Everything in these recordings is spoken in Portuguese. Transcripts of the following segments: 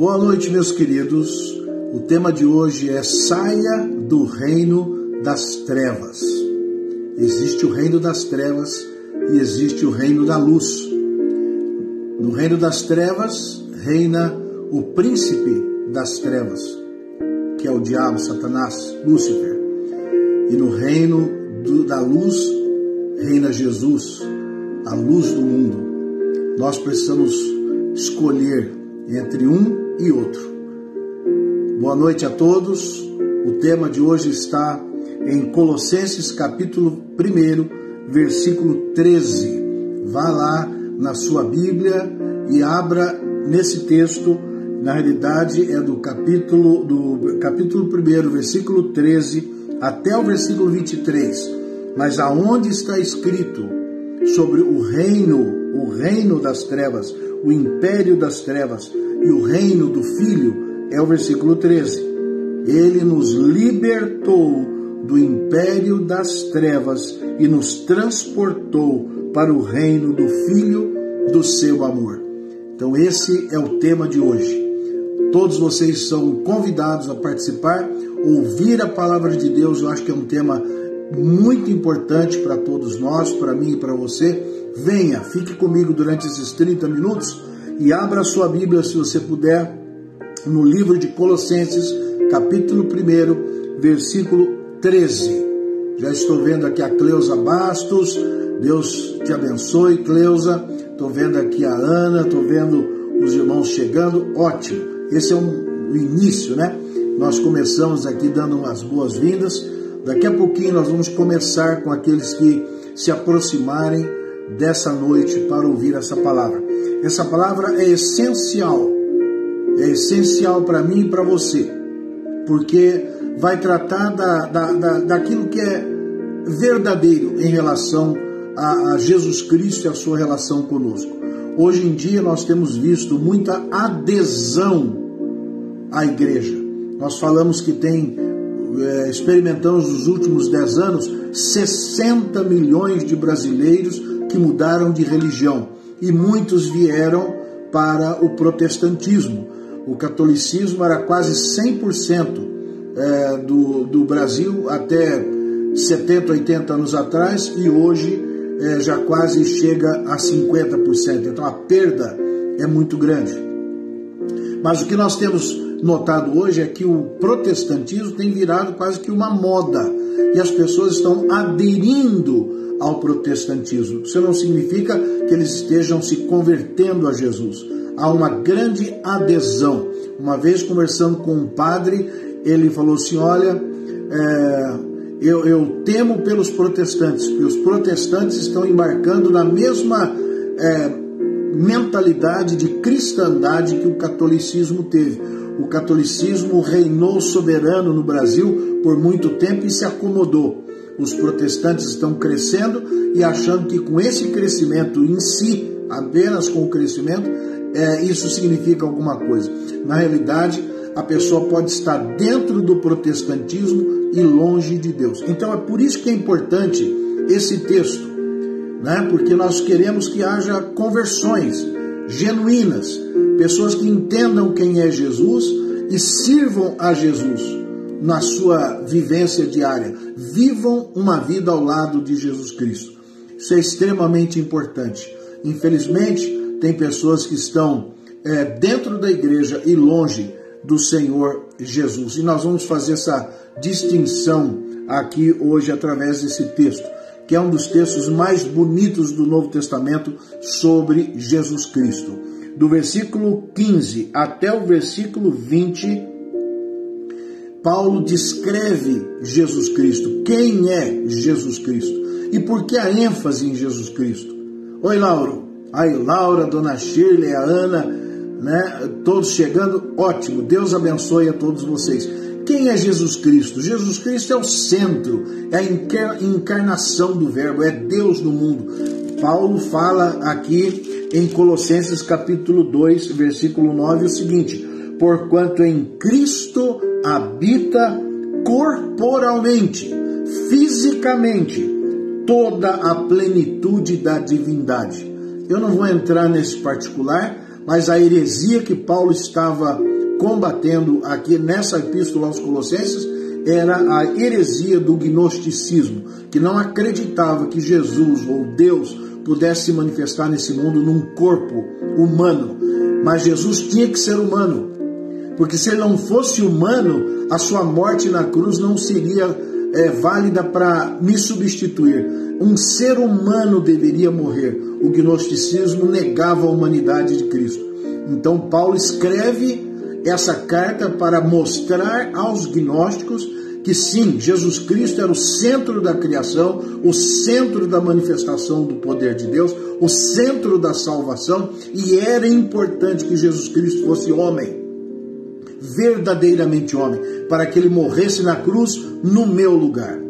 Boa noite, meus queridos. O tema de hoje é saia do reino das trevas. Existe o reino das trevas e existe o reino da luz. No reino das trevas reina o príncipe das trevas, que é o diabo, Satanás, Lúcifer. E no reino da luz reina Jesus, a luz do mundo. Nós precisamos escolher entre um e outro. Boa noite a todos. O tema de hoje está em Colossenses capítulo 1, versículo 13. Vá lá na sua Bíblia e abra nesse texto. Na realidade é do capítulo 1, versículo 13 até o versículo 23. Mas aonde está escrito sobre o reino das trevas, o império das trevas e o reino do Filho, é o versículo 13. Ele nos libertou do império das trevas e nos transportou para o reino do Filho do seu amor. Então esse é o tema de hoje. Todos vocês são convidados a participar, ouvir a palavra de Deus. Eu acho que é um tema muito importante para todos nós, para mim e para você. Venha, fique comigo durante esses 30 minutos e abra a sua Bíblia, se você puder, no livro de Colossenses, capítulo 1, versículo 13. Já estou vendo aqui a Cleusa Bastos. Deus te abençoe, Cleusa. Estou vendo aqui a Ana, estou vendo os irmãos chegando. Ótimo. Esse é o início, né? Nós começamos aqui dando umas boas-vindas. Daqui a pouquinho nós vamos começar com aqueles que se aproximarem dessa noite para ouvir essa palavra. Essa palavra é essencial para mim e para você, porque vai tratar daquilo que é verdadeiro em relação a Jesus Cristo e a sua relação conosco. Hoje em dia nós temos visto muita adesão à igreja. Nós falamos que experimentamos nos últimos 10 anos 60 milhões de brasileiros que mudaram de religião e muitos vieram para o protestantismo. O catolicismo era quase 100% do Brasil até 70, 80 anos atrás e hoje já quase chega a 50%. Então a perda é muito grande. Mas o que nós temos notado hoje é que o protestantismo tem virado quase que uma moda e as pessoas estão aderindo ao protestantismo. Isso não significa que eles estejam se convertendo a Jesus. Há uma grande adesão. Uma vez conversando com um padre, ele falou assim, olha, eu temo pelos protestantes, porque os protestantes estão embarcando na mesma mentalidade de cristandade que o catolicismo teve. O catolicismo reinou soberano no Brasil por muito tempo e se acomodou. Os protestantes estão crescendo e achando que com esse crescimento em si, apenas com o crescimento, isso significa alguma coisa. Na realidade, a pessoa pode estar dentro do protestantismo e longe de Deus. Então é por isso que é importante esse texto, né? Porque nós queremos que haja conversões genuínas, pessoas que entendam quem é Jesus e sirvam a Jesus na sua vivência diária. Vivam uma vida ao lado de Jesus Cristo. Isso é extremamente importante. Infelizmente, tem pessoas que estão dentro da igreja e longe do Senhor Jesus. E nós vamos fazer essa distinção aqui hoje através desse texto, que é um dos textos mais bonitos do Novo Testamento sobre Jesus Cristo. Do versículo 15 até o versículo 20, Paulo descreve Jesus Cristo. Quem é Jesus Cristo? E por que a ênfase em Jesus Cristo? Oi, Lauro. Aí, Laura, Dona Shirley, a Ana, né? Todos chegando. Ótimo. Deus abençoe a todos vocês. Quem é Jesus Cristo? Jesus Cristo é o centro, é a encarnação do Verbo, é Deus no mundo. Paulo fala aqui em Colossenses capítulo 2, versículo 9, o seguinte: porquanto em Cristo habita corporalmente, fisicamente, toda a plenitude da divindade. Eu não vou entrar nesse particular, mas a heresia que Paulo estava combatendo aqui nessa epístola aos Colossenses era a heresia do gnosticismo, que não acreditava que Jesus ou Deus pudesse se manifestar nesse mundo num corpo humano. Mas Jesus tinha que ser humano, porque se ele não fosse humano, a sua morte na cruz não seria válida para me substituir. Um ser humano deveria morrer. O gnosticismo negava a humanidade de Cristo. Então Paulo escreve essa carta para mostrar aos gnósticos que sim, Jesus Cristo era o centro da criação, o centro da manifestação do poder de Deus, o centro da salvação, e era importante que Jesus Cristo fosse homem, verdadeiramente homem, para que ele morresse na cruz no meu lugar,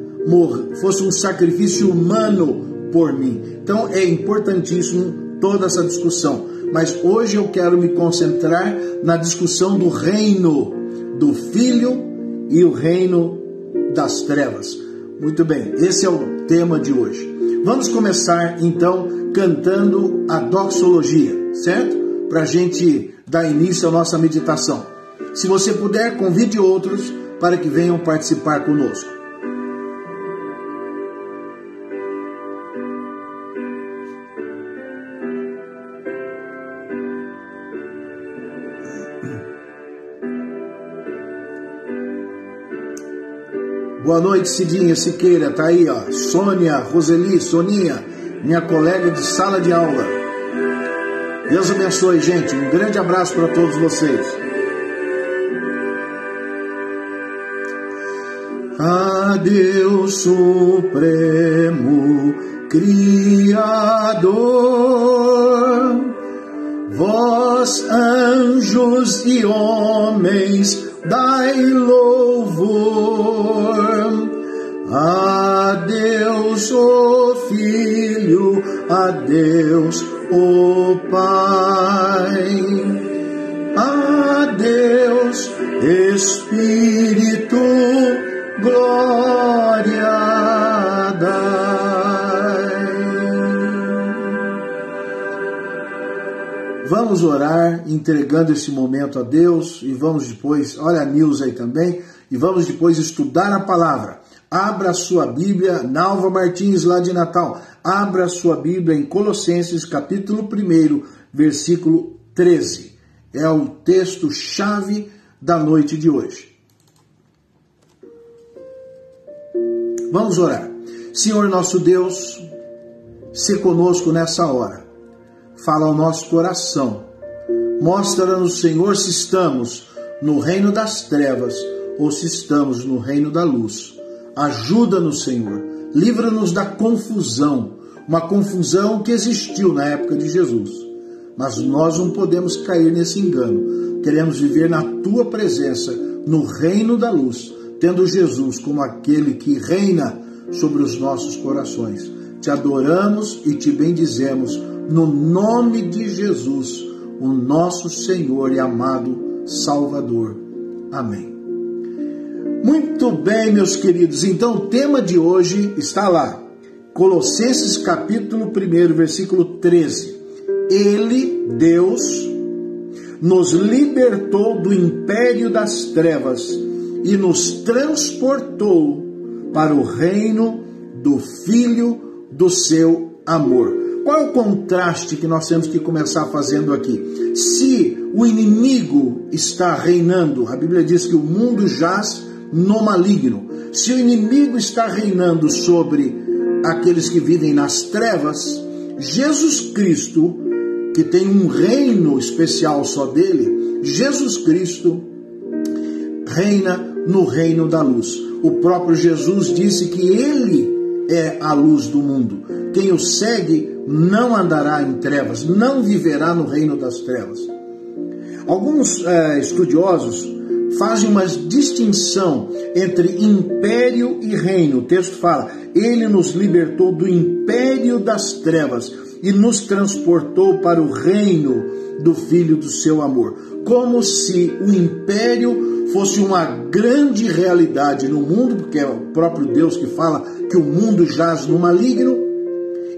fosse um sacrifício humano por mim. Então é importantíssimo toda essa discussão, mas hoje eu quero me concentrar na discussão do reino do Filho e o reino das trevas. Muito bem, esse é o tema de hoje. Vamos começar então cantando a doxologia, certo? Para a gente dar início à nossa meditação. Se você puder, convide outros para que venham participar conosco. Boa noite, Cidinha Siqueira, tá aí, ó. Sônia, Roseli, Soninha, minha colega de sala de aula. Deus abençoe, gente. Um grande abraço para todos vocês. A Deus Supremo Criador, vós, anjos e homens, dai louvor. A Deus, o Filho, a Deus, o Pai, a Deus, Espírito, glória dai. Vamos orar entregando esse momento a Deus e vamos depois, olha a Nilza aí também, e vamos depois estudar a palavra. Abra a sua Bíblia, Nalva Martins lá de Natal, abra a sua Bíblia em Colossenses capítulo 1, versículo 13. É o texto-chave da noite de hoje. Vamos orar. Senhor nosso Deus, se conosco nessa hora. Fala ao nosso coração. Mostra-nos, Senhor, se estamos no reino das trevas ou se estamos no reino da luz. Ajuda-nos, Senhor. Livra-nos da confusão. Uma confusão que existiu na época de Jesus. Mas nós não podemos cair nesse engano. Queremos viver na Tua presença, no reino da luz, tendo Jesus como aquele que reina sobre os nossos corações. Te adoramos e te bendizemos no nome de Jesus, o nosso Senhor e amado Salvador. Amém. Muito bem, meus queridos. Então, o tema de hoje está lá. Colossenses capítulo 1, versículo 13. Ele, Deus, nos libertou do império das trevas e nos transportou para o reino do Filho do seu amor. Qual é o contraste que nós temos que começar fazendo aqui? Se o inimigo está reinando, a Bíblia diz que o mundo jaz no maligno. Se o inimigo está reinando sobre aqueles que vivem nas trevas, Jesus Cristo, que tem um reino especial só dele, Jesus Cristo reina no reino da luz. O próprio Jesus disse que ele é a luz do mundo. Quem o segue não andará em trevas, não viverá no reino das trevas. Alguns estudiosos fazem uma distinção entre império e reino. O texto fala, ele nos libertou do império das trevas e nos transportou para o reino do Filho do seu amor. Como se o império fosse uma grande realidade no mundo, porque é o próprio Deus que fala que o mundo jaz no maligno,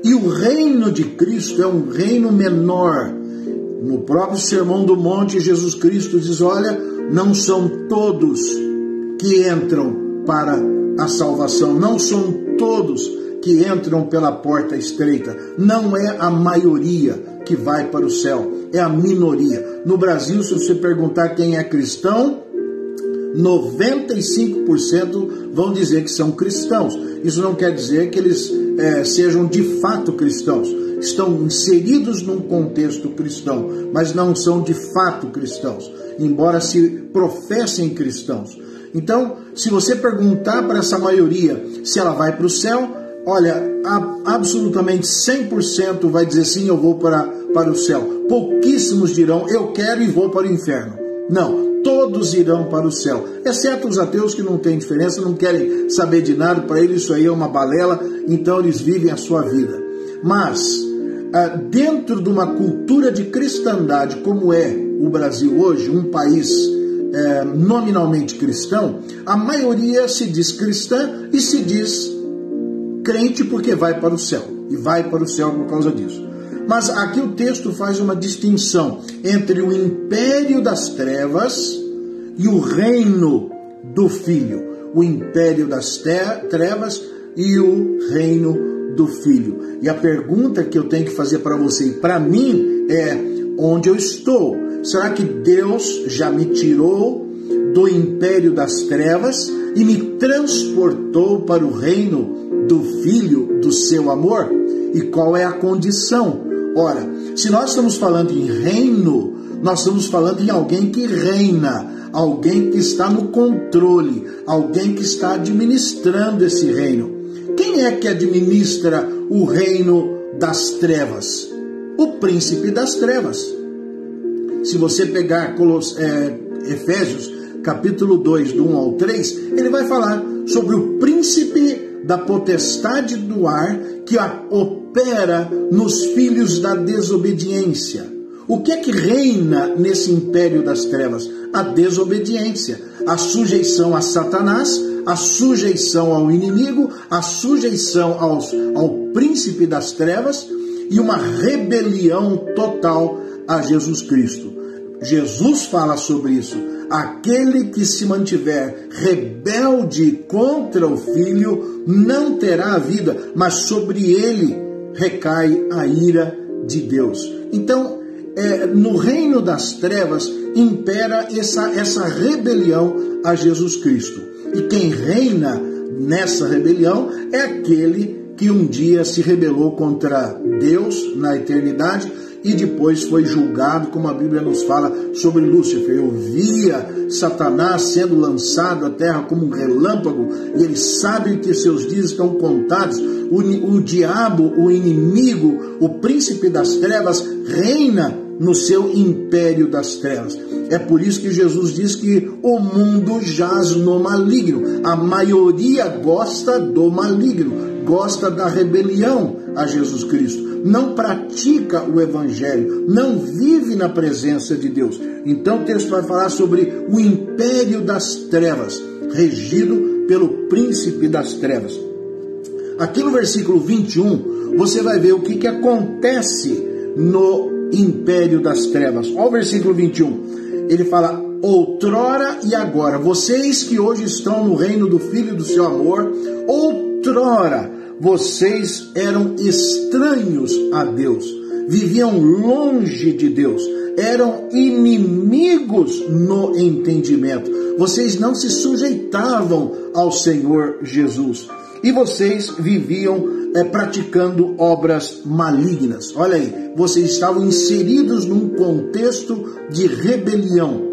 e o reino de Cristo é um reino menor. No próprio Sermão do Monte, Jesus Cristo diz, olha, não são todos que entram para a salvação, não são todos que entram pela porta estreita, não é a maioria que vai para o céu, é a minoria. No Brasil, se você perguntar quem é cristão, 95% vão dizer que são cristãos. Isso não quer dizer que eles sejam de fato cristãos. Estão inseridos num contexto cristão, mas não são de fato cristãos, embora se professem cristãos. Então, se você perguntar para essa maioria se ela vai para o céu, olha, absolutamente 100% vai dizer sim, eu vou para o céu. Pouquíssimos dirão, eu quero e vou para o inferno. Não, todos irão para o céu, exceto os ateus que não têm diferença, não querem saber de nada, para eles isso aí é uma balela, então eles vivem a sua vida. Mas, dentro de uma cultura de cristandade como é o Brasil hoje, um país nominalmente cristão, a maioria se diz cristã e se diz crente porque vai para o céu, e vai para o céu por causa disso. Mas aqui o texto faz uma distinção entre o império das trevas e o reino do Filho. O império das trevas e o reino do Filho. E a pergunta que eu tenho que fazer para você e para mim é: onde eu estou? Será que Deus já me tirou do império das trevas e me transportou para o reino do Filho do seu amor? E qual é a condição? Ora, se nós estamos falando em reino, nós estamos falando em alguém que reina, alguém que está no controle, alguém que está administrando esse reino. Quem é que administra o reino das trevas? O príncipe das trevas. Se você pegar Efésios capítulo 2, do 1 ao 3, ele vai falar sobre o príncipe da potestade do ar que opera nos filhos da desobediência. O que é que reina nesse império das trevas? A desobediência, a sujeição a Satanás, a sujeição ao inimigo, a sujeição ao príncipe das trevas e uma rebelião total a Jesus Cristo. Jesus fala sobre isso. Aquele que se mantiver rebelde contra o Filho não terá a vida, mas sobre ele recai a ira de Deus. Então, no reino das trevas impera essa rebelião a Jesus Cristo. E quem reina nessa rebelião é aquele que um dia se rebelou contra Deus na eternidade e depois foi julgado, como a Bíblia nos fala sobre Lúcifer. Eu via Satanás sendo lançado à terra como um relâmpago, e ele sabe que seus dias estão contados. O diabo, o inimigo, o príncipe das trevas, reina no seu império das trevas. É por isso que Jesus diz que o mundo jaz no maligno. A maioria gosta do maligno, gosta da rebelião a Jesus Cristo. Não pratica o Evangelho, não vive na presença de Deus. Então o texto vai falar sobre o império das trevas, regido pelo príncipe das trevas. Aqui no versículo 21, você vai ver o que acontece no império das trevas. Olha o versículo 21. Ele fala: outrora e agora, vocês que hoje estão no reino do Filho do seu amor, outrora vocês eram estranhos a Deus, viviam longe de Deus, eram inimigos no entendimento. Vocês não se sujeitavam ao Senhor Jesus. E vocês viviam praticando obras malignas. Olha aí, vocês estavam inseridos num contexto de rebelião.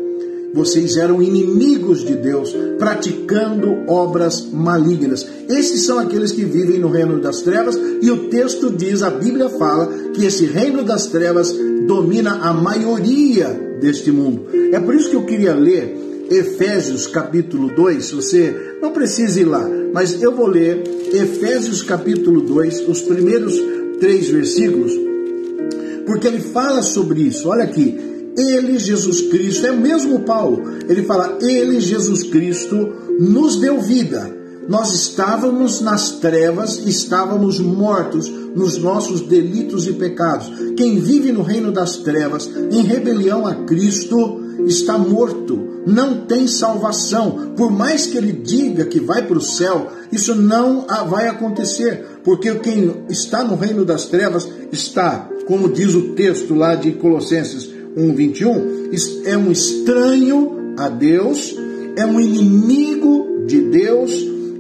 Vocês eram inimigos de Deus, praticando obras malignas. Esses são aqueles que vivem no reino das trevas, e o texto diz, a Bíblia fala, que esse reino das trevas domina a maioria deste mundo. É por isso que eu queria ler Efésios capítulo 2, você não precisa ir lá, mas eu vou ler Efésios capítulo 2, os primeiros 3 versículos, porque ele fala sobre isso. Olha aqui, ele, Jesus Cristo, é o mesmo Paulo, ele fala, ele, Jesus Cristo, nos deu vida. Nós estávamos nas trevas, estávamos mortos nos nossos delitos e pecados. Quem vive no reino das trevas, em rebelião a Cristo, está morto não tem salvação. Por mais que ele diga que vai para o céu, isso não vai acontecer, porque quem está no reino das trevas está, como diz o texto lá de Colossenses 1:21, é um estranho a Deus, é um inimigo de Deus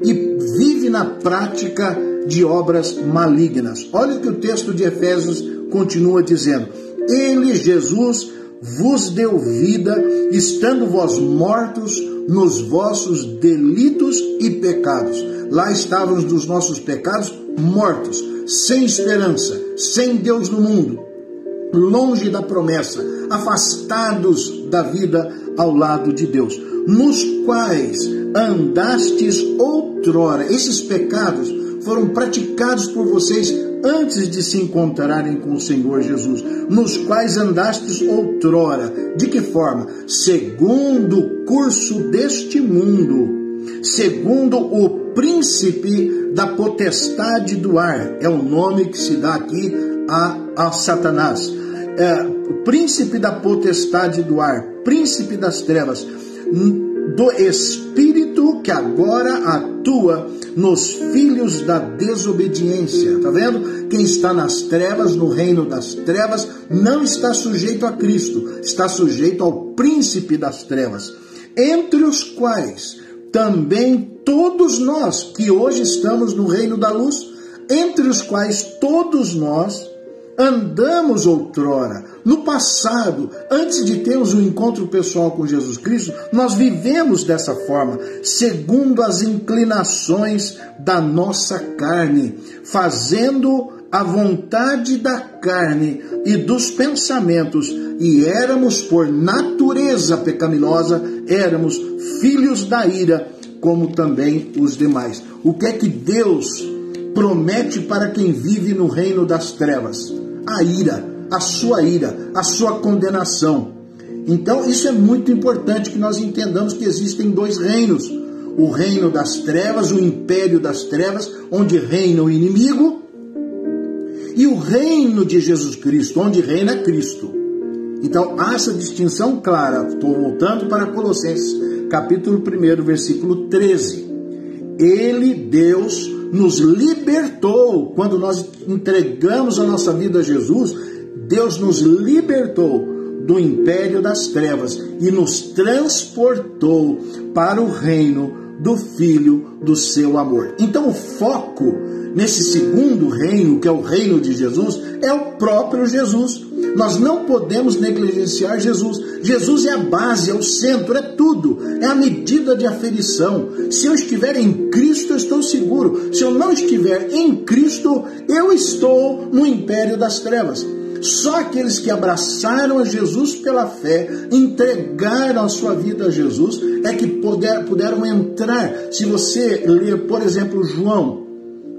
e vive na prática de obras malignas. Olha o que o texto de Efésios continua dizendo: Ele, Jesus, vos deu vida, estando vós mortos nos vossos delitos e pecados. Lá estávamos dos nossos pecados mortos, sem esperança, sem Deus no mundo, longe da promessa, afastados da vida ao lado de Deus, nos quais andastes outrora. Esses pecados foram praticados por vocês antes de se encontrarem com o Senhor Jesus, nos quais andastes outrora. De que forma? Segundo o curso deste mundo, segundo o príncipe da potestade do ar. É o nome que se dá aqui a Satanás. O príncipe da potestade do ar, príncipe das trevas, do espírito que agora atua nos filhos da desobediência. Está vendo? Quem está nas trevas, no reino das trevas, não está sujeito a Cristo, está sujeito ao príncipe das trevas, entre os quais também todos nós que hoje estamos no reino da luz, entre os quais todos nós andamos outrora, no passado, antes de termos um encontro pessoal com Jesus Cristo, nós vivemos dessa forma, segundo as inclinações da nossa carne, fazendo a vontade da carne e dos pensamentos, e éramos por natureza pecaminosa, éramos filhos da ira, como também os demais. O que é que Deus promete para quem vive no reino das trevas? A ira, a sua condenação. Então isso é muito importante que nós entendamos que existem dois reinos: o reino das trevas, o império das trevas, onde reina o inimigo, e o reino de Jesus Cristo, onde reina Cristo. Então há essa distinção clara. Estou voltando para Colossenses, capítulo 1, versículo 13. Ele, Deus, nos libertou. Quando nós entregamos a nossa vida a Jesus, Deus nos libertou do império das trevas e nos transportou para o reino do Filho do seu amor. Então o foco nesse segundo reino, que é o reino de Jesus, é o próprio Jesus. Nós não podemos negligenciar Jesus. Jesus é a base, é o centro, é tudo. É a medida de aferição. Se eu estiver em Cristo, eu estou seguro. Se eu não estiver em Cristo, eu estou no império das trevas. Só aqueles que abraçaram a Jesus pela fé, entregaram a sua vida a Jesus, é que puderam entrar. Se você ler, por exemplo,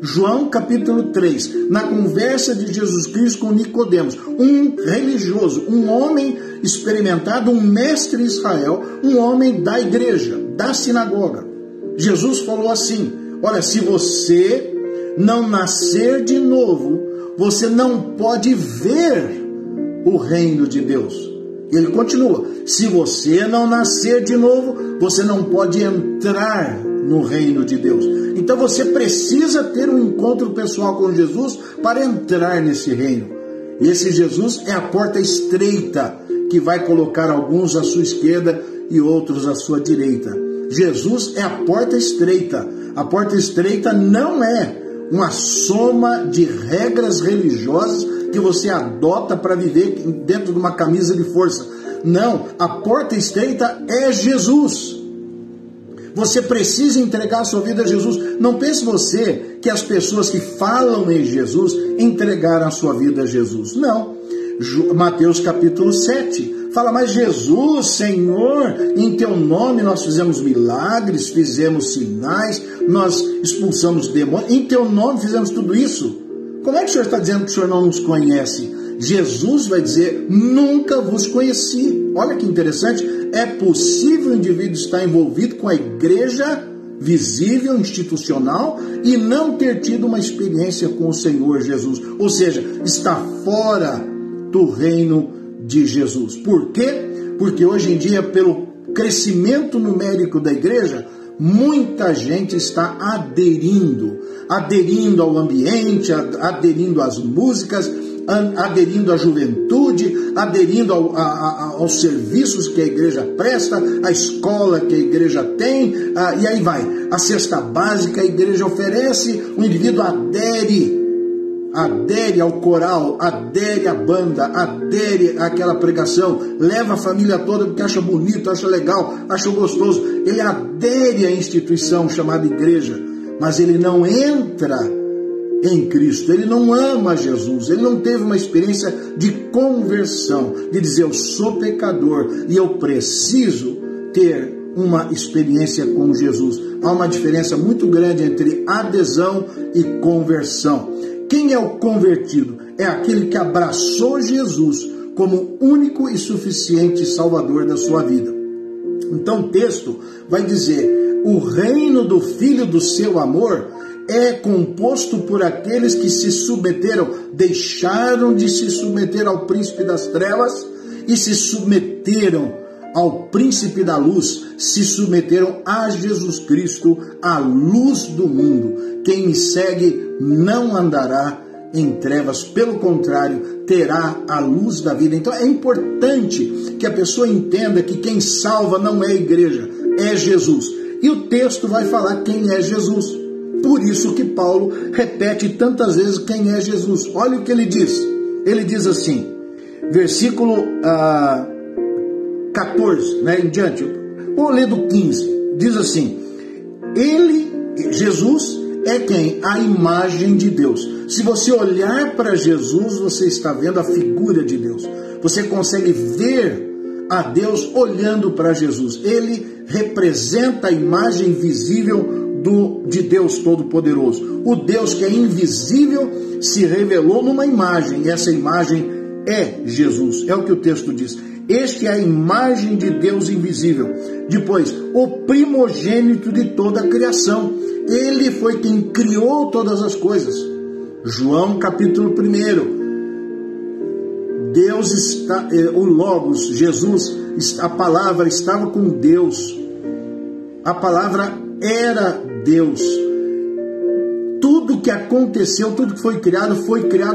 João capítulo 3, na conversa de Jesus Cristo com Nicodemos, um religioso, um homem experimentado, um mestre Israel, um homem da igreja, da sinagoga. Jesus falou assim: olha, se você não nascer de novo, você não pode ver o reino de Deus. Ele continua: se você não nascer de novo, você não pode entrar no reino de Deus. Então você precisa ter um encontro pessoal com Jesus para entrar nesse reino. E esse Jesus é a porta estreita que vai colocar alguns à sua esquerda e outros à sua direita. Jesus é a porta estreita. A porta estreita não é uma soma de regras religiosas que você adota para viver dentro de uma camisa de força. Não, a porta estreita é Jesus. Você precisa entregar a sua vida a Jesus. Não pense você que as pessoas que falam em Jesus entregaram a sua vida a Jesus. Não. Mateus capítulo 7 fala: mas Jesus, Senhor, em teu nome nós fizemos milagres, fizemos sinais, nós expulsamos demônios, em teu nome fizemos tudo isso. Como é que o Senhor está dizendo que o Senhor não nos conhece? Jesus vai dizer: nunca vos conheci. Olha que interessante. É possível o indivíduo estar envolvido com a igreja visível, institucional, e não ter tido uma experiência com o Senhor Jesus. Ou seja, está fora do reino de Jesus. Por quê? Porque hoje em dia, pelo crescimento numérico da igreja, muita gente está aderindo ao ambiente, aderindo às músicas, aderindo à juventude, aderindo aos serviços que a igreja presta, à escola que a igreja tem, e aí vai. A cesta básica a igreja oferece, o indivíduo adere ao coral, adere à banda, adere àquela pregação, leva a família toda porque acha bonito, acha legal, acha gostoso. Ele adere à instituição chamada igreja, mas ele não entra em Cristo, ele não ama Jesus, ele não teve uma experiência de conversão, de dizer: eu sou pecador e eu preciso ter uma experiência com Jesus. Há uma diferença muito grande entre adesão e conversão. Quem é o convertido? É aquele que abraçou Jesus como único e suficiente Salvador da sua vida. Então o texto vai dizer: o reino do Filho do seu amor é composto por aqueles que se submeteram, deixaram de se submeter ao príncipe das trevas e se submeteram ao príncipe da luz, se submeteram a Jesus Cristo, a luz do mundo. Quem me segue não andará em trevas, pelo contrário, terá a luz da vida. Então é importante que a pessoa entenda que quem salva não é a igreja, é Jesus. E o texto vai falar quem é Jesus. Por isso que Paulo repete tantas vezes quem é Jesus. Olha o que ele diz. Ele diz assim, versículo 14, né, em diante. Vou ler do 15. Diz assim: Jesus é quem? A imagem de Deus. Se você olhar para Jesus, você está vendo a figura de Deus. Você consegue ver a Deus olhando para Jesus. Ele representa a imagem visível de Deus Todo-Poderoso. O Deus que é invisível se revelou numa imagem, e essa imagem é Jesus. É o que o texto diz. Este é a imagem de Deus invisível. Depois, o primogênito de toda a criação. Ele foi quem criou todas as coisas. João capítulo 1. Deus está, o Logos, Jesus, a palavra estava com Deus. A palavra era Deus. Tudo que aconteceu, tudo que foi criado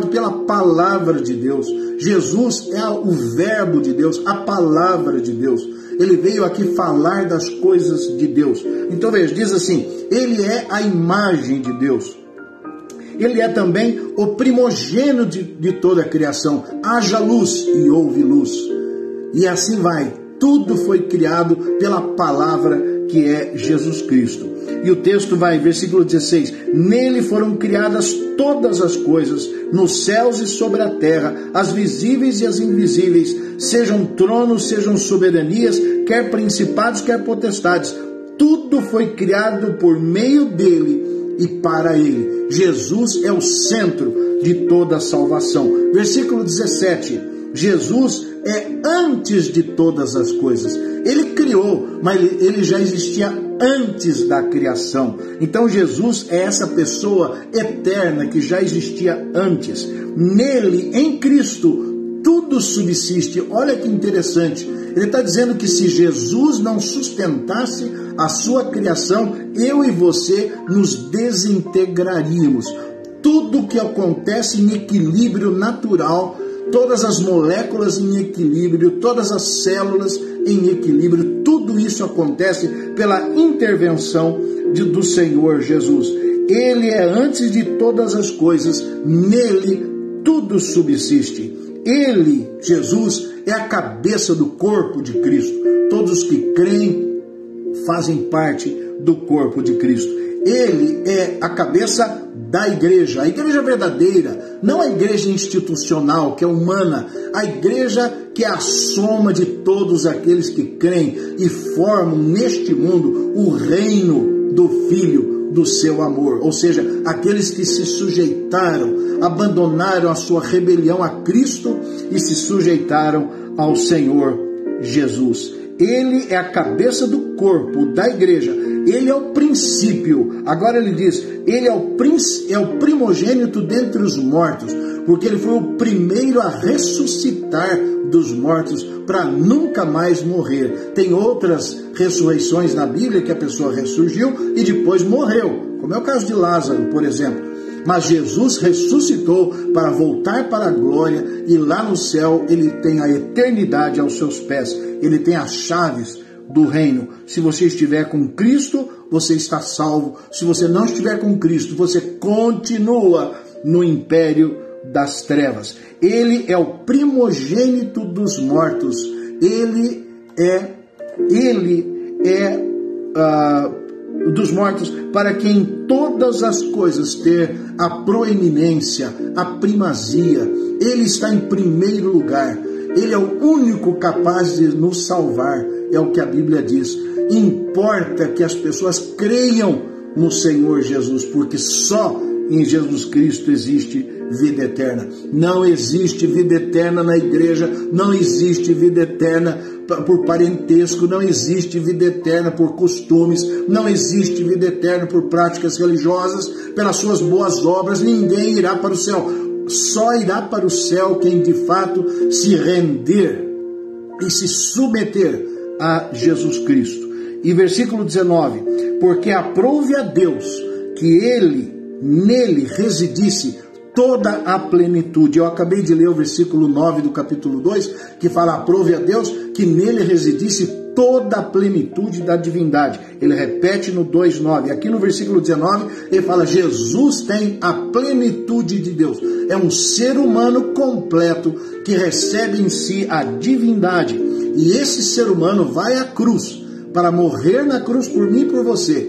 pela palavra de Deus. Jesus é o verbo de Deus, a palavra de Deus. Ele veio aqui falar das coisas de Deus. Então veja, diz assim: ele é a imagem de Deus. Ele é também o primogênito de toda a criação. Haja luz e houve luz. E assim vai. Tudo foi criado pela palavra que é Jesus Cristo. E o texto vai, versículo 16: nele foram criadas todas as coisas, nos céus e sobre a terra, as visíveis e as invisíveis, sejam tronos, sejam soberanias, quer principados, quer potestades. Tudo foi criado por meio dele e para ele. Jesus é o centro de toda a salvação. Versículo 17: Jesus é antes de todas as coisas. Ele criou, mas ele já existia antes da criação. Então Jesus é essa pessoa eterna que já existia antes. Nele, em Cristo, tudo subsiste. Olha que interessante. Ele está dizendo que se Jesus não sustentasse a sua criação, eu e você nos desintegraríamos. Tudo que acontece em equilíbrio natural, todas as moléculas em equilíbrio, todas as células em equilíbrio, tudo isso acontece pela intervenção do Senhor Jesus. Ele é antes de todas as coisas, nele tudo subsiste. Ele, Jesus, é a cabeça do corpo de Cristo. Todos que creem fazem parte do corpo de Cristo. Ele é a cabeça da igreja, a igreja verdadeira, não a igreja institucional, que é humana, a igreja que é a soma de todos aqueles que creem e formam neste mundo o reino do Filho do seu amor, ou seja, aqueles que se sujeitaram, abandonaram a sua rebelião a Cristo e se sujeitaram ao Senhor Jesus. Ele é a cabeça do corpo, da igreja. Ele é o princípio. Agora ele diz, ele é o primogênito dentre os mortos, porque ele foi o primeiro a ressuscitar dos mortos para nunca mais morrer. Tem outras ressurreições na Bíblia que a pessoa ressurgiu e depois morreu, como é o caso de Lázaro, por exemplo. Mas Jesus ressuscitou para voltar para a glória e lá no céu ele tem a eternidade aos seus pés. Ele tem as chaves do reino. Se você estiver com Cristo, você está salvo. Se você não estiver com Cristo, você continua no império das trevas. Ele é o primogênito dos mortos. Ele é dos mortos, para que em todas as coisas ter a proeminência, a primazia. Ele está em primeiro lugar. Ele é o único capaz de nos salvar. É o que a Bíblia diz. Importa que as pessoas creiam no Senhor Jesus, porque só em Jesus Cristo existe vida eterna. Não existe vida eterna na igreja, não existe vida eterna por parentesco, não existe vida eterna por costumes, não existe vida eterna por práticas religiosas, pelas suas boas obras. Ninguém irá para o céu. Só irá para o céu quem de fato se render e se submeter a Jesus Cristo. E versículo 19: porque aprouve a Deus que nele residisse toda a plenitude. Eu acabei de ler o versículo 9 do capítulo 2, que fala: aprove a Deus que nele residisse toda a plenitude da divindade. Ele repete no 2:9. Aqui no versículo 19, ele fala: Jesus tem a plenitude de Deus. É um ser humano completo que recebe em si a divindade. E esse ser humano vai à cruz para morrer na cruz por mim e por você,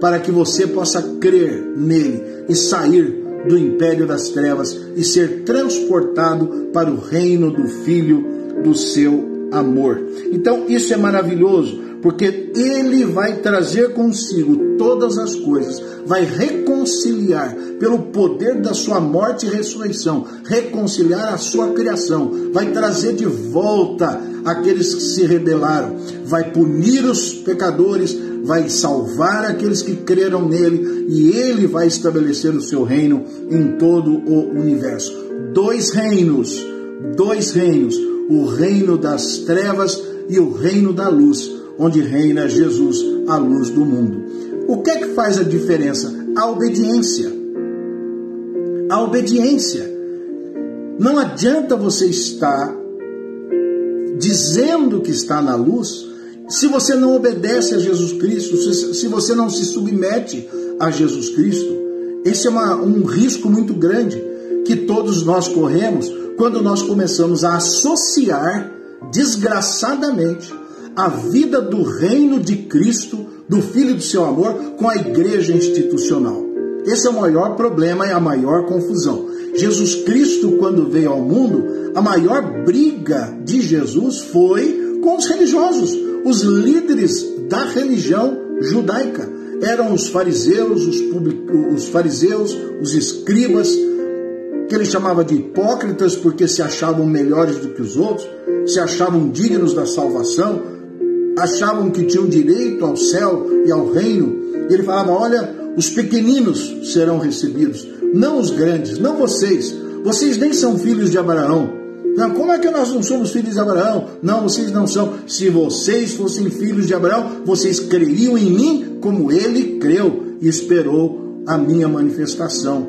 para que você possa crer nele e sair do império das trevas e ser transportado para o reino do Filho do seu amor. Então isso é maravilhoso, porque ele vai trazer consigo todas as coisas, vai reconciliar pelo poder da sua morte e ressurreição, reconciliar a sua criação, vai trazer de volta aqueles que se rebelaram, vai punir os pecadores, vai salvar aqueles que creram nele, e ele vai estabelecer o seu reino em todo o universo. Dois reinos, o reino das trevas e o reino da luz, onde reina Jesus, a luz do mundo. O que é que faz a diferença? A obediência. A obediência. Não adianta você estar dizendo que está na luz se você não obedece a Jesus Cristo, se você não se submete a Jesus Cristo. Esse é um risco muito grande que todos nós corremos quando nós começamos a associar desgraçadamente a vida do reino de Cristo, do Filho do seu amor, com a igreja institucional. Esse é o maior problema e a maior confusão. Jesus Cristo, quando veio ao mundo, a maior briga de Jesus foi com os religiosos, os líderes da religião judaica. Eram os fariseus, os escribas, que ele chamava de hipócritas porque se achavam melhores do que os outros, se achavam dignos da salvação, achavam que tinham direito ao céu e ao reino. Ele falava: olha, os pequeninos serão recebidos, não os grandes, não vocês. Vocês nem são filhos de Abraão. Não, como é que nós não somos filhos de Abraão? Não, vocês não são. Se vocês fossem filhos de Abraão, vocês creriam em mim como ele creu e esperou a minha manifestação.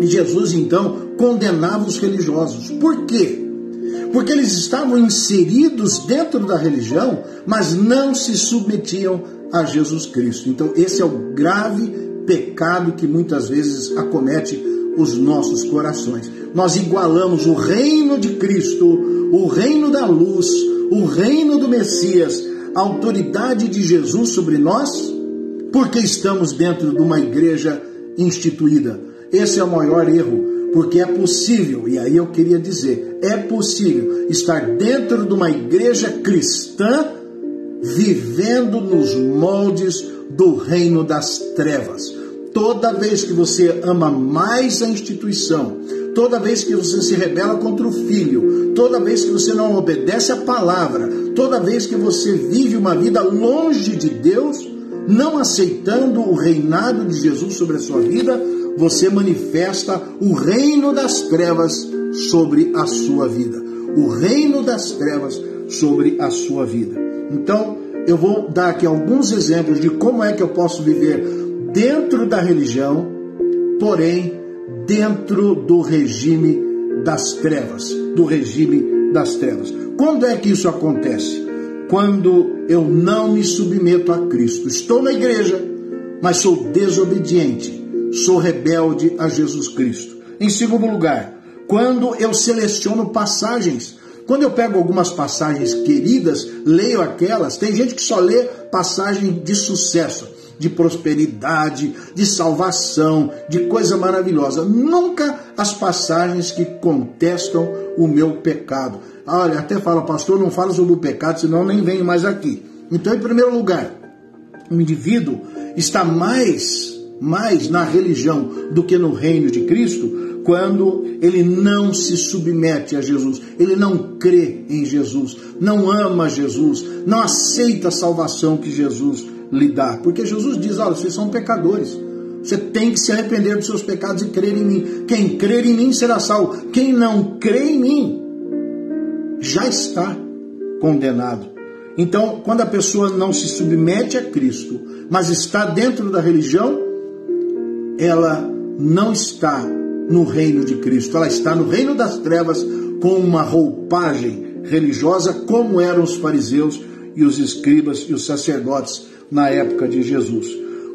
E Jesus, então, condenava os religiosos. Por quê? Porque eles estavam inseridos dentro da religião, mas não se submetiam a Jesus Cristo. Então, esse é o grave pecado que muitas vezes acomete os nossos corações. Nós igualamos o reino de Cristo, o reino da luz, o reino do Messias, a autoridade de Jesus sobre nós, porque estamos dentro de uma igreja instituída. Esse é o maior erro, porque é possível, e aí eu queria dizer, é possível estar dentro de uma igreja cristã vivendo nos moldes do reino das trevas. Toda vez que você ama mais a instituição, toda vez que você se rebela contra o Filho, toda vez que você não obedece a palavra, toda vez que você vive uma vida longe de Deus, não aceitando o reinado de Jesus sobre a sua vida, você manifesta o reino das trevas sobre a sua vida. o reino das trevas sobre a sua vida. Então, eu vou dar aqui alguns exemplos de como é que eu posso viver dentro da religião, porém, dentro do regime das trevas, Quando é que isso acontece? Quando eu não me submeto a Cristo. Estou na igreja, mas sou desobediente, sou rebelde a Jesus Cristo. Em segundo lugar, quando eu seleciono passagens. Quando eu pego algumas passagens queridas, leio aquelas, tem gente que só lê passagem de sucesso, de prosperidade, de salvação, de coisa maravilhosa. Nunca as passagens que contestam o meu pecado. Olha, até fala, pastor, não fala sobre o pecado, senão nem venho mais aqui. Então, em primeiro lugar, o indivíduo está mais na religião do que no reino de Cristo, quando ele não se submete a Jesus, ele não crê em Jesus, não ama Jesus, não aceita a salvação que Jesus lhe dá. Porque Jesus diz, olha, vocês são pecadores, você tem que se arrepender dos seus pecados e crer em mim. Quem crer em mim será salvo. Quem não crê em mim já está condenado. Então, quando a pessoa não se submete a Cristo, mas está dentro da religião, ela não está no reino de Cristo, ela está no reino das trevas com uma roupagem religiosa, como eram os fariseus e os escribas e os sacerdotes na época de Jesus.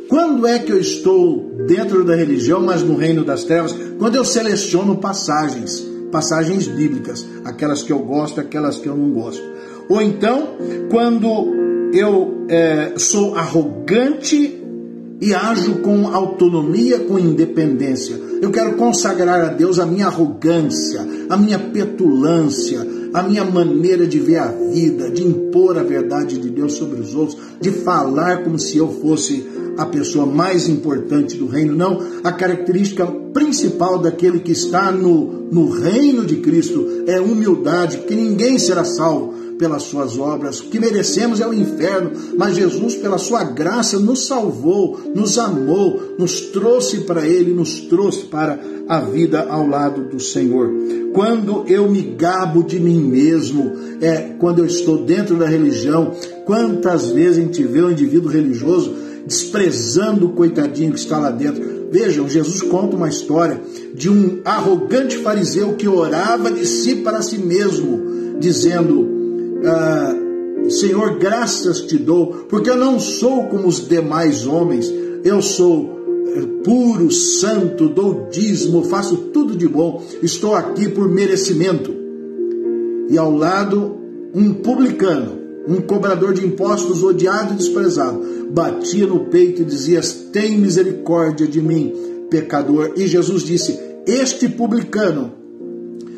Quando é que eu estou dentro da religião, mas no reino das trevas? Quando eu seleciono passagens bíblicas, aquelas que eu gosto, aquelas que eu não gosto. Ou então, quando eu sou arrogante e ajo com autonomia, com independência. Eu quero consagrar a Deus a minha arrogância, a minha petulância, a minha maneira de ver a vida, de impor a verdade de Deus sobre os outros, de falar como se eu fosse a pessoa mais importante do reino. Não, a característica principal daquele que está no reino de Cristo é humildade, que ninguém será salvo pelas suas obras. O que merecemos é o inferno, mas Jesus, pela sua graça, nos salvou, nos amou, nos trouxe para Ele, nos trouxe para a vida ao lado do Senhor. Quando eu me gabo de mim mesmo, quando eu estou dentro da religião, quantas vezes a gente vê um indivíduo religioso desprezando o coitadinho que está lá dentro. Vejam, Jesus conta uma história de um arrogante fariseu que orava de si para si mesmo, dizendo: Senhor, graças te dou, porque eu não sou como os demais homens, eu sou puro, santo, dou dízimo, faço tudo de bom, estou aqui por merecimento. E ao lado, um publicano, um cobrador de impostos odiado e desprezado, batia no peito e dizia: tem misericórdia de mim, pecador. E Jesus disse: este publicano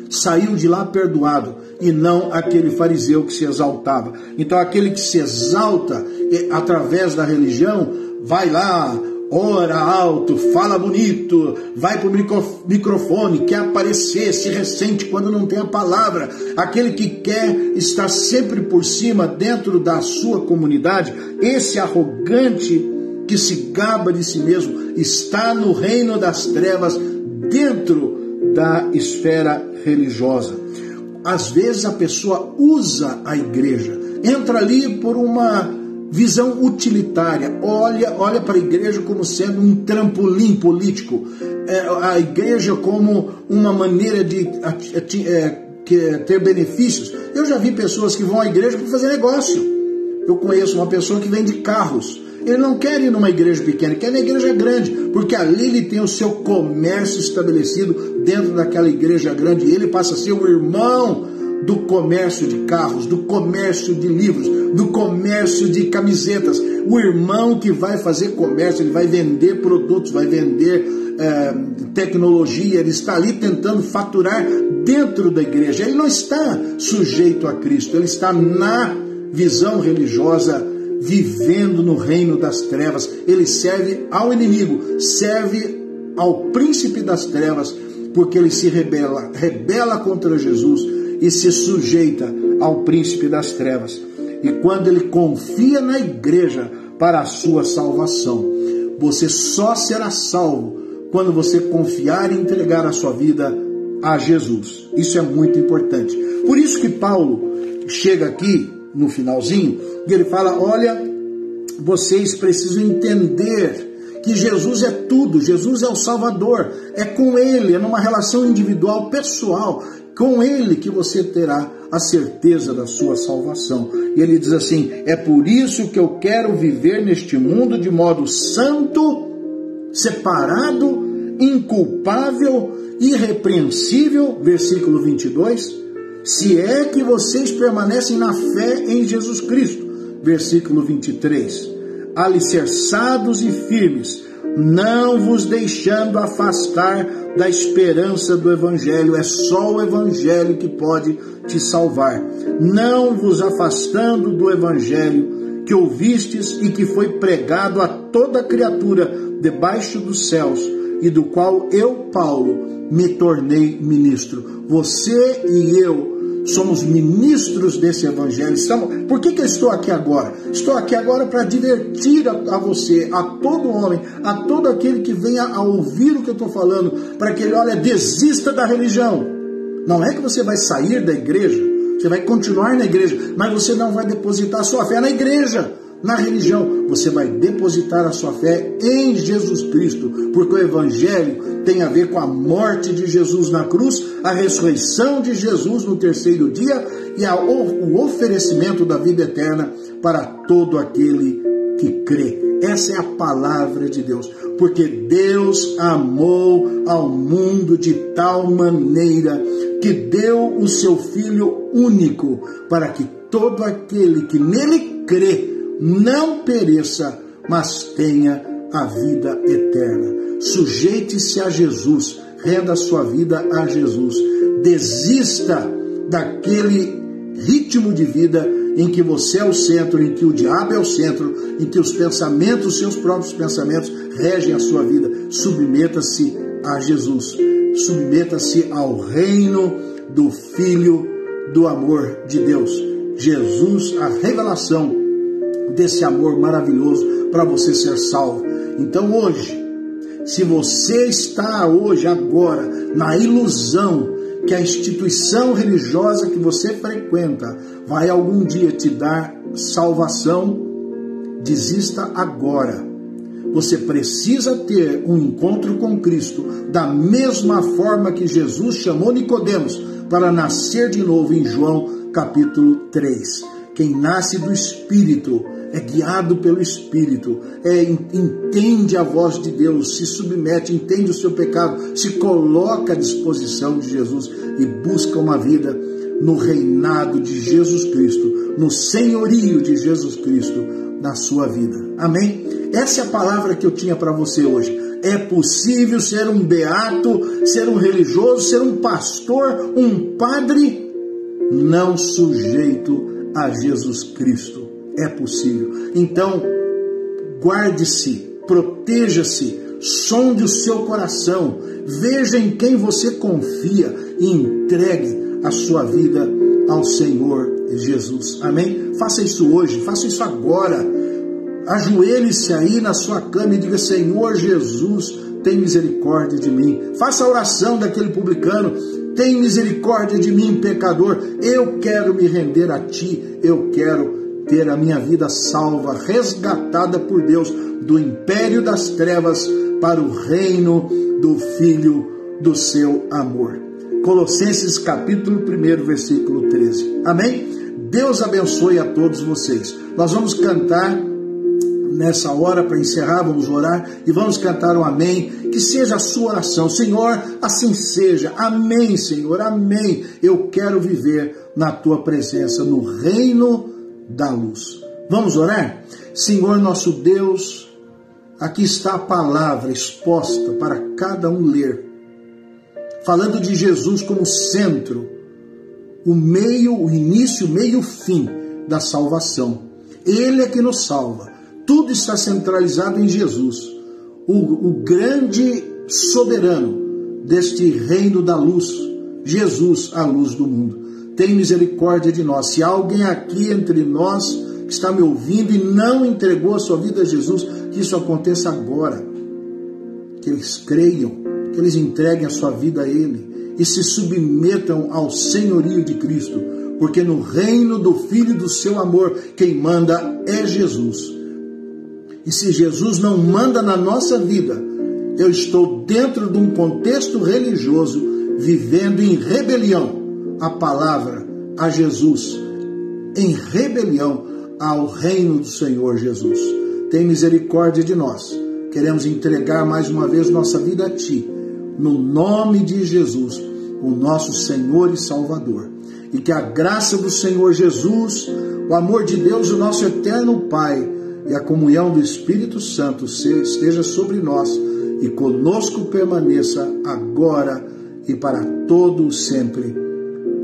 saiu de lá perdoado, e não aquele fariseu que se exaltava. Então aquele que se exalta através da religião, vai lá, ora alto, fala bonito, vai para o microfone, quer aparecer, se ressente quando não tem a palavra. Aquele que quer estar sempre por cima dentro da sua comunidade, esse arrogante que se gaba de si mesmo, está no reino das trevas, dentro da esfera religiosa. Às vezes a pessoa usa a igreja, entra ali por uma visão utilitária, olha para a igreja como sendo um trampolim político, a igreja como uma maneira de ter benefícios. Eu já vi pessoas que vão à igreja para fazer negócio. Eu conheço uma pessoa que vende carros. Ele não quer ir numa igreja pequena, ele quer ir na igreja grande, porque ali ele tem o seu comércio estabelecido dentro daquela igreja grande, e ele passa a ser o irmão do comércio de carros, do comércio de livros, do comércio de camisetas. O irmão que vai fazer comércio, ele vai vender produtos, vai vender tecnologia, ele está ali tentando faturar dentro da igreja. Ele não está sujeito a Cristo, ele está na visão religiosa, vivendo no reino das trevas. Ele serve ao inimigo, serve ao príncipe das trevas, porque ele se rebela contra Jesus e se sujeita ao príncipe das trevas. E quando ele confia na igreja para a sua salvação, você só será salvo quando você confiar e entregar a sua vida a Jesus. Isso é muito importante. Por isso que Paulo chega aqui no finalzinho e ele fala, olha, vocês precisam entender que Jesus é tudo, Jesus é o Salvador, é com Ele, é numa relação individual, pessoal, com Ele que você terá a certeza da sua salvação. E ele diz assim, é por isso que eu quero viver neste mundo de modo santo, separado, inculpável, irrepreensível, versículo 22, se é que vocês permanecem na fé em Jesus Cristo, versículo 23, alicerçados e firmes, não vos deixando afastar da esperança do Evangelho. É só o Evangelho que pode te salvar. Não vos afastando do Evangelho que ouvistes e que foi pregado a toda criatura debaixo dos céus, e do qual eu, Paulo, me tornei ministro. Você e eu somos ministros desse Evangelho. Por que eu estou aqui agora? Estou aqui agora para divertir a você, a todo homem, a todo aquele que venha a ouvir o que eu estou falando, para que ele, olha, desista da religião. Não é que você vai sair da igreja, você vai continuar na igreja, mas você não vai depositar a sua fé na igreja, na religião. Você vai depositar a sua fé em Jesus Cristo, porque o Evangelho tem a ver com a morte de Jesus na cruz, a ressurreição de Jesus no terceiro dia e o oferecimento da vida eterna para todo aquele que crê. Essa é a palavra de Deus, porque Deus amou ao mundo de tal maneira que deu o seu Filho único, para que todo aquele que nele crê não pereça, mas tenha a vida eterna. Sujeite-se a Jesus, renda a sua vida a Jesus. Desista daquele ritmo de vida em que você é o centro, em que o diabo é o centro, em que os pensamentos, seus próprios pensamentos, regem a sua vida. Submeta-se a Jesus. Submeta-se ao reino do Filho do amor de Deus. Jesus, a revelação desse amor maravilhoso para você ser salvo. Então hoje, se você está hoje, agora, na ilusão que a instituição religiosa que você frequenta vai algum dia te dar salvação, desista agora. Você precisa ter um encontro com Cristo da mesma forma que Jesus chamou Nicodemos para nascer de novo em João capítulo 3. Quem nasce do Espírito é guiado pelo Espírito, entende a voz de Deus, se submete, entende o seu pecado, se coloca à disposição de Jesus e busca uma vida no reinado de Jesus Cristo, no senhorio de Jesus Cristo na sua vida. Amém? Essa é a palavra que eu tinha para você hoje. É possível ser um beato, ser um religioso, ser um pastor, um padre, não sujeito a Jesus Cristo. É possível. Então, guarde-se, proteja-se, sonde o seu coração, veja em quem você confia e entregue a sua vida ao Senhor Jesus. Amém? Faça isso hoje, faça isso agora. Ajoelhe-se aí na sua cama e diga: Senhor Jesus, tem misericórdia de mim. Faça a oração daquele publicano: tem misericórdia de mim, pecador. Eu quero me render a Ti, eu quero ter a minha vida salva, resgatada por Deus do império das trevas para o reino do Filho do seu amor. Colossenses capítulo 1, versículo 13. Amém? Deus abençoe a todos vocês. Nós vamos cantar nessa hora para encerrar, vamos orar e vamos cantar um amém. Que seja a sua oração: Senhor, assim seja. Amém, Senhor, amém. Eu quero viver na Tua presença, no reino da luz. Vamos orar? Senhor nosso Deus, aqui está a palavra exposta para cada um ler, falando de Jesus como centro, o meio, o início, o meio, o fim da salvação. Ele é que nos salva. Tudo está centralizado em Jesus, o grande soberano deste reino da luz. Jesus, a luz do mundo. Tem misericórdia de nós. Se há alguém aqui entre nós que está me ouvindo e não entregou a sua vida a Jesus, que isso aconteça agora. Que eles creiam, que eles entreguem a sua vida a Ele e se submetam ao senhorio de Cristo, porque no reino do Filho do seu amor, quem manda é Jesus. E se Jesus não manda na nossa vida, eu estou dentro de um contexto religioso, vivendo em rebelião à palavra, a Jesus, em rebelião ao reino do Senhor Jesus. Tem misericórdia de nós. Queremos entregar mais uma vez nossa vida a Ti, no nome de Jesus, o nosso Senhor e Salvador. E que a graça do Senhor Jesus, o amor de Deus, o nosso eterno Pai, e a comunhão do Espírito Santo esteja sobre nós e conosco permaneça agora e para todo sempre.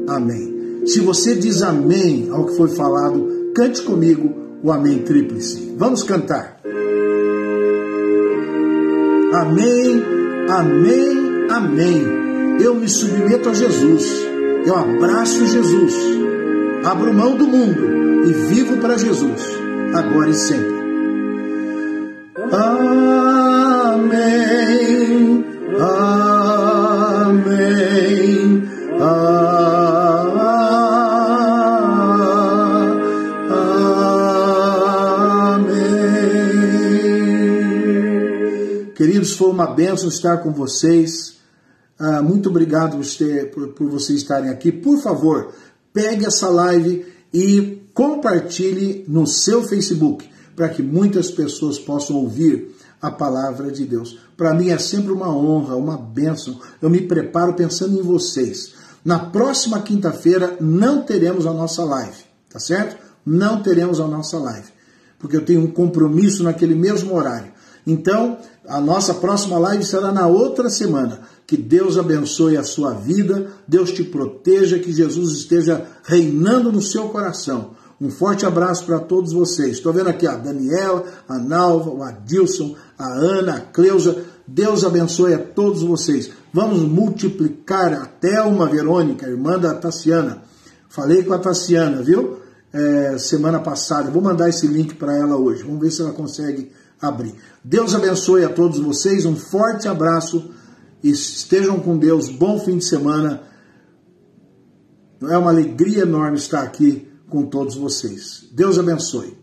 Amém. Se você diz amém ao que foi falado, cante comigo o amém tríplice. Vamos cantar. Amém, amém, amém. Eu me submeto a Jesus. Eu abraço Jesus. Abro mão do mundo e vivo para Jesus, agora e sempre. Amém, amém, amém. Queridos, foi uma bênção estar com vocês. Muito obrigado por vocês estarem aqui. Por favor, pegue essa live e compartilhe no seu Facebook, para que muitas pessoas possam ouvir a palavra de Deus. Para mim é sempre uma honra, uma bênção. Eu me preparo pensando em vocês. Na próxima quinta-feira não teremos a nossa live, tá certo? Não teremos a nossa live, porque eu tenho um compromisso naquele mesmo horário. Então, a nossa próxima live será na outra semana. Que Deus abençoe a sua vida, Deus te proteja, que Jesus esteja reinando no seu coração. Um forte abraço para todos vocês. Estou vendo aqui a Daniela, a Nalva, o Adilson, a Ana, a Cleusa. Deus abençoe a todos vocês. Vamos multiplicar a Thelma Verônica, irmã da Tassiana. Falei com a Tassiana, viu? Semana passada. Vou mandar esse link para ela hoje. Vamos ver se ela consegue abrir. Deus abençoe a todos vocês. Um forte abraço. Estejam com Deus. Bom fim de semana. É uma alegria enorme estar aqui com todos vocês. Deus abençoe.